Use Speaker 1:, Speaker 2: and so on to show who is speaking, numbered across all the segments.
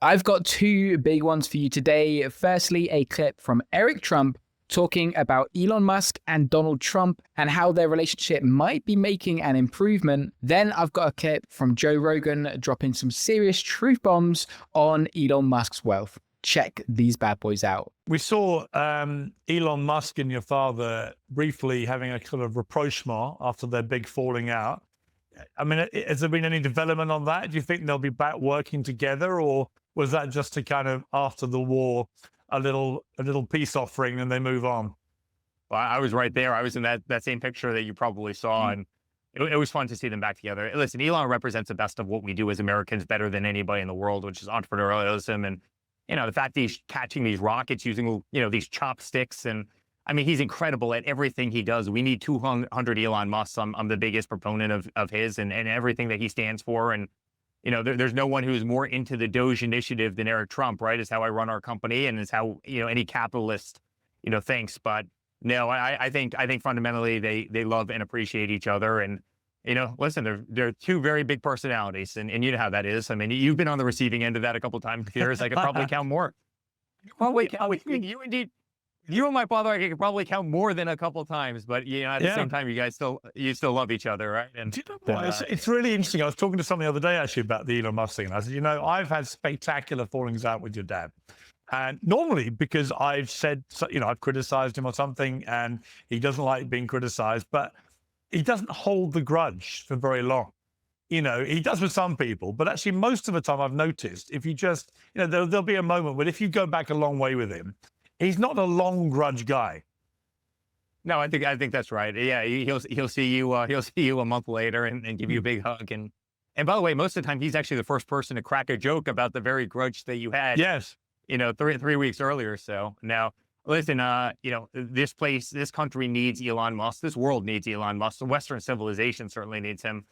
Speaker 1: I've got two big ones for you today. Firstly, a clip from Eric Trump talking about Elon Musk and Donald Trump and how their relationship might be making an improvement. Then I've got a clip from Joe Rogan dropping some serious truth bombs on Elon Musk's wealth. Check these bad boys out.
Speaker 2: We saw Elon Musk and your father briefly having a kind of rapprochement after their big falling out. I mean, has there been any development on that? Do you think they'll be back working together, or was that just a kind of after the war, a little peace offering and they move on?
Speaker 3: Well, I was right there. I was in that same picture that you probably saw, and it was fun to see them back together. Listen, Elon represents the best of what we do as Americans better than anybody in the world, which is entrepreneurialism. And, the fact that he's catching these rockets using, these chopsticks. And I mean, he's incredible at everything he does. We need 200 Elon Musks. I'm the biggest proponent of his and everything that he stands for. And, there's no one who's more into the Doge initiative than Eric Trump, right? Is how I run our company, and is how, any capitalist, thinks. But no, I think fundamentally they love and appreciate each other. And, listen, they're two very big personalities, and you know how that is. I mean, you've been on the receiving end of that a couple of times, Piers. I could probably count more. You and my father, I could probably count more than a couple of times, but at the same time, you guys still love each other, right? And
Speaker 2: do you know what? It's really interesting. I was talking to somebody the other day actually about the Elon Musk thing. And I said, I've had spectacular fallings out with your dad. And normally, because I've said, I've criticized him or something, and he doesn't like being criticized, but he doesn't hold the grudge for very long. He does with some people, but actually most of the time I've noticed, if you just, there'll be a moment where if you go back a long way with him, he's not a long grudge guy.
Speaker 3: No, I think that's right. Yeah, he'll see you a month later and give you a big hug. And by the way, most of the time he's actually the first person to crack a joke about the very grudge that you had.
Speaker 2: Yes.
Speaker 3: 3 weeks earlier. So now, listen, this country needs Elon Musk. This world needs Elon Musk. The Western civilization certainly needs him.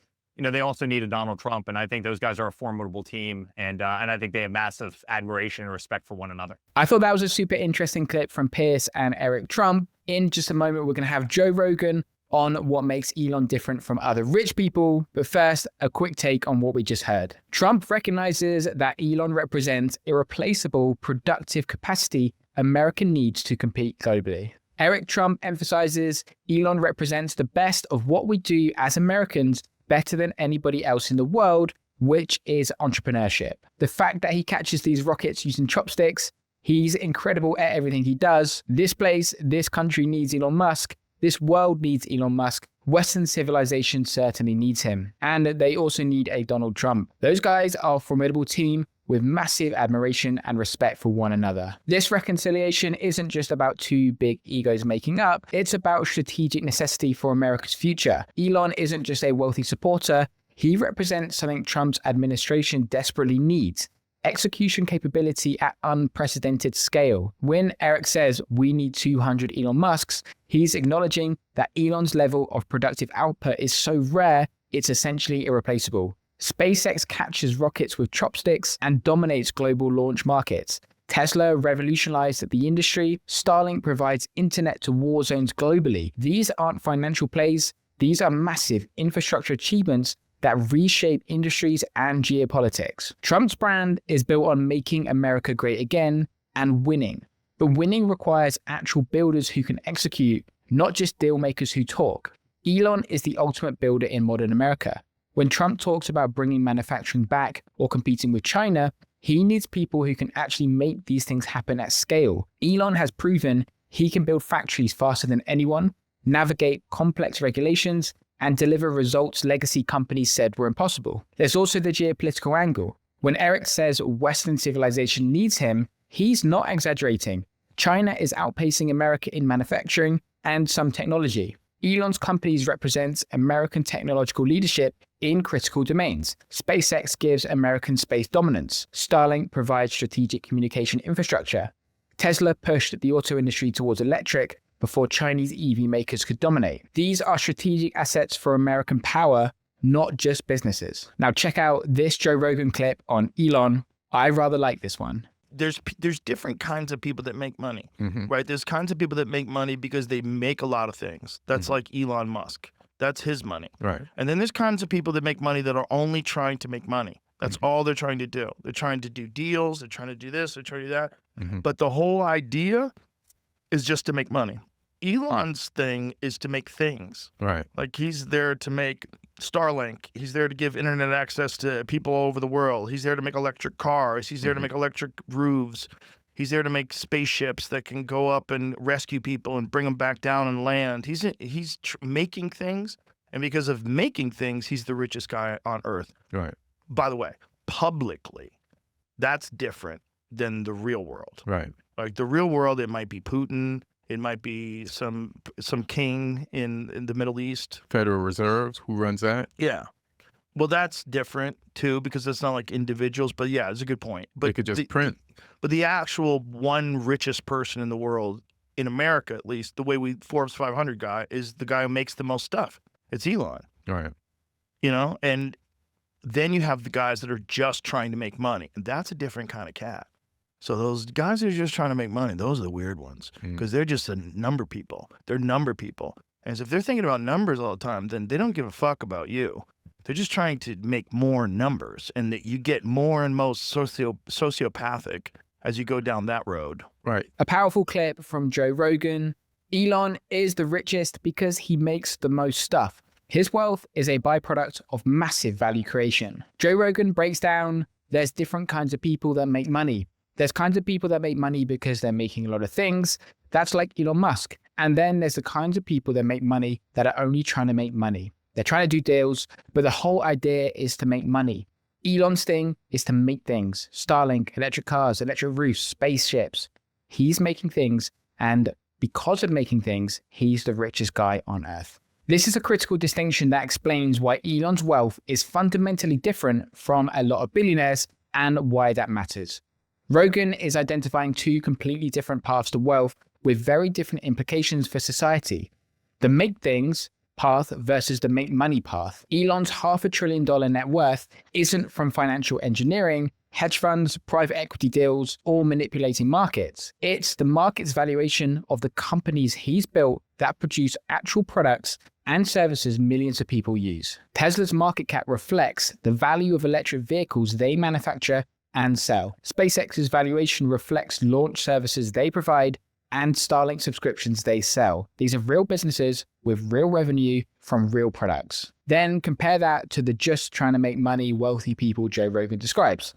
Speaker 3: They also need a Donald Trump, and I think those guys are a formidable team, and I think they have massive admiration and respect for one another.
Speaker 1: I thought that was a super interesting clip from Piers and Eric Trump. In just a moment, we're going to have Joe Rogan on what makes Elon different from other rich people. But first, a quick take on what we just heard. Trump recognizes that Elon represents irreplaceable productive capacity America needs to compete globally. Eric Trump emphasizes Elon represents the best of what we do as Americans better than anybody else in the world, which is entrepreneurship. The fact that he catches these rockets using chopsticks, he's incredible at everything he does. This place, this country needs Elon Musk. This world needs Elon Musk. Western civilization certainly needs him. And they also need a Donald Trump. Those guys are a formidable team with massive admiration and respect for one another. This reconciliation isn't just about two big egos making up, it's about strategic necessity for America's future. Elon isn't just a wealthy supporter, he represents something Trump's administration desperately needs: execution capability at unprecedented scale. When Eric says we need 200 Elon Musks, he's acknowledging that Elon's level of productive output is so rare, it's essentially irreplaceable. SpaceX catches rockets with chopsticks and dominates global launch markets. Tesla revolutionized the industry. Starlink provides internet to war zones globally. These aren't financial plays. These are massive infrastructure achievements that reshape industries and geopolitics. Trump's brand is built on making America great again and winning. But winning requires actual builders who can execute, not just deal makers who talk. Elon is the ultimate builder in modern America. When Trump talks about bringing manufacturing back or competing with China, he needs people who can actually make these things happen at scale. Elon has proven he can build factories faster than anyone, navigate complex regulations, and deliver results legacy companies said were impossible. There's also the geopolitical angle. When Eric says Western civilization needs him, he's not exaggerating. China is outpacing America in manufacturing and some technology. Elon's companies represent American technological leadership in critical domains. SpaceX gives American space dominance. Starlink provides strategic communication infrastructure. Tesla pushed the auto industry towards electric before Chinese EV makers could dominate. These are strategic assets for American power, not just businesses. Now check out this Joe Rogan clip on Elon. I rather like this one.
Speaker 4: There's different kinds of people that make money, right? There's kinds of people that make money because they make a lot of things. That's like Elon Musk. That's his money.
Speaker 5: Right.
Speaker 4: And then there's kinds of people that make money that are only trying to make money. That's all they're trying to do. They're trying to do deals. They're trying to do this. They're trying to do that.
Speaker 2: Mhm.
Speaker 4: But the whole idea is just to make money. Elon's thing is to make things.
Speaker 2: Right.
Speaker 4: Like he's there to make Starlink. He's there to give internet access to people all over the world. He's there to make electric cars. He's there to make electric roofs. He's there to make spaceships that can go up and rescue people and bring them back down and land. He's making things. And because of making things, he's the richest guy on earth.
Speaker 2: Right.
Speaker 4: By the way, publicly, that's different than the real world.
Speaker 2: Right.
Speaker 4: Like the real world, it might be Putin. It might be some king in the Middle East.
Speaker 2: Federal Reserve, who runs that?
Speaker 4: Yeah. Well, that's different too because it's not like individuals. But yeah, it's a good point. But
Speaker 2: They could just print.
Speaker 4: But the actual one richest person in the world, in America at least, the way Forbes 500 guy is the guy who makes the most stuff. It's Elon.
Speaker 2: Right.
Speaker 4: You know, and then you have the guys that are just trying to make money, and that's a different kind of cat. So those guys that are just trying to make money, those are the weird ones because they're just a number people. They're number people. And so if they're thinking about numbers all the time, then they don't give a fuck about you. They're just trying to make more numbers and that you get more and most sociopathic as you go down that road.
Speaker 2: Right.
Speaker 1: A powerful clip from Joe Rogan. Elon is the richest because he makes the most stuff. His wealth is a byproduct of massive value creation. Joe Rogan breaks down there's different kinds of people that make money. There's kinds of people that make money because they're making a lot of things. That's like Elon Musk. And then there's the kinds of people that make money that are only trying to make money. They're trying to do deals, but the whole idea is to make money. Elon's thing is to make things. Starlink, electric cars, electric roofs, spaceships. He's making things, and because of making things, he's the richest guy on earth. This is a critical distinction that explains why Elon's wealth is fundamentally different from a lot of billionaires and why that matters. Rogan is identifying two completely different paths to wealth with very different implications for society. The make things path versus the make money path. Elon's $500 billion net worth isn't from financial engineering, hedge funds, private equity deals, or manipulating markets. It's the market's valuation of the companies he's built that produce actual products and services millions of people use. Tesla's market cap reflects the value of electric vehicles they manufacture and sell. SpaceX's valuation reflects launch services they provide and Starlink subscriptions they sell. These are real businesses with real revenue from real products. Then compare that to the just trying to make money wealthy people Joe Rogan describes.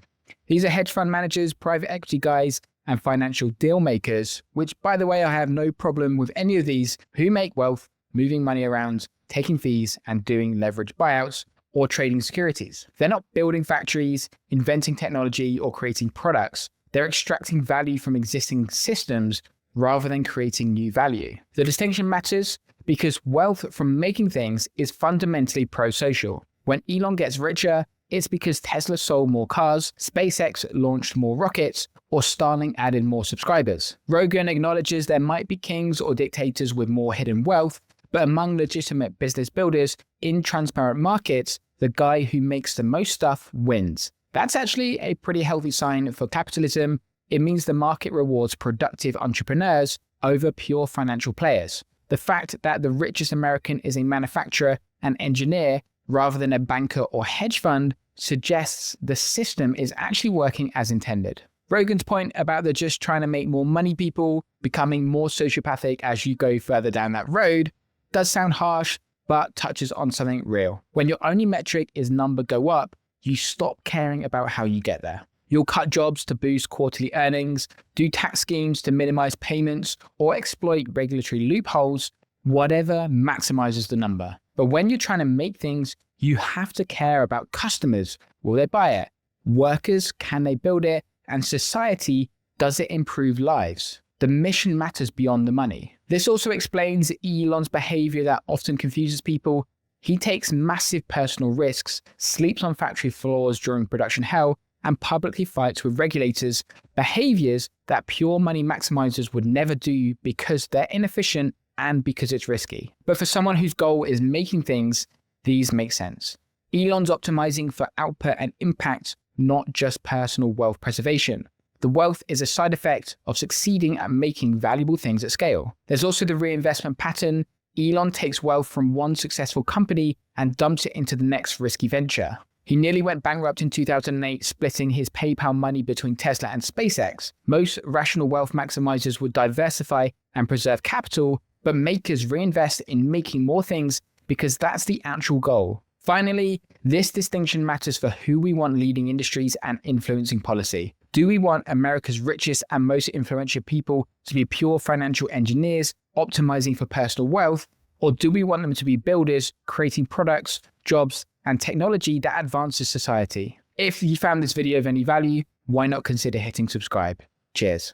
Speaker 1: These are hedge fund managers, private equity guys, and financial deal makers, which by the way, I have no problem with any of these who make wealth, moving money around, taking fees, and doing leverage buyouts or trading securities. They're not building factories, inventing technology, or creating products. They're extracting value from existing systems rather than creating new value. The distinction matters because wealth from making things is fundamentally pro-social. When Elon gets richer, it's because Tesla sold more cars, SpaceX launched more rockets, or Starlink added more subscribers. Rogan acknowledges there might be kings or dictators with more hidden wealth, but among legitimate business builders in transparent markets, the guy who makes the most stuff wins. That's actually a pretty healthy sign for capitalism. It means the market rewards productive entrepreneurs over pure financial players. The fact that the richest American is a manufacturer and engineer rather than a banker or hedge fund suggests the system is actually working as intended. Rogan's point about the just trying to make more money people becoming more sociopathic as you go further down that road does sound harsh, but touches on something real. When your only metric is number go up, you stop caring about how you get there. You'll cut jobs to boost quarterly earnings, do tax schemes to minimize payments, or exploit regulatory loopholes, whatever maximizes the number. But when you're trying to make things, you have to care about customers. Will they buy it? Workers, can they build it? And society, does it improve lives? The mission matters beyond the money. This also explains Elon's behavior that often confuses people. He takes massive personal risks, sleeps on factory floors during production hell, and publicly fights with regulators, behaviors that pure money maximizers would never do because they're inefficient and because it's risky. But for someone whose goal is making things, these make sense. Elon's optimizing for output and impact, not just personal wealth preservation. The wealth is a side effect of succeeding at making valuable things at scale. There's also the reinvestment pattern. Elon takes wealth from one successful company and dumps it into the next risky venture. He nearly went bankrupt in 2008, splitting his PayPal money between Tesla and SpaceX. Most rational wealth maximizers would diversify and preserve capital, but makers reinvest in making more things because that's the actual goal. Finally, this distinction matters for who we want leading industries and influencing policy. Do we want America's richest and most influential people to be pure financial engineers, optimizing for personal wealth, or do we want them to be builders, creating products, jobs, and technology that advances society? If you found this video of any value, why not consider hitting subscribe? Cheers.